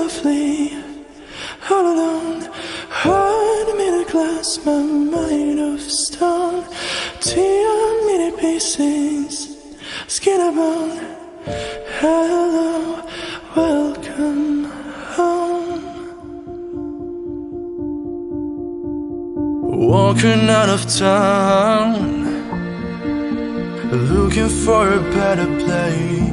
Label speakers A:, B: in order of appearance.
A: softly, all alone. Heart made of glass, my mind of stone. Tear many pieces, skin and bone. Hello, welcome home. Walking out of town, looking for a better place.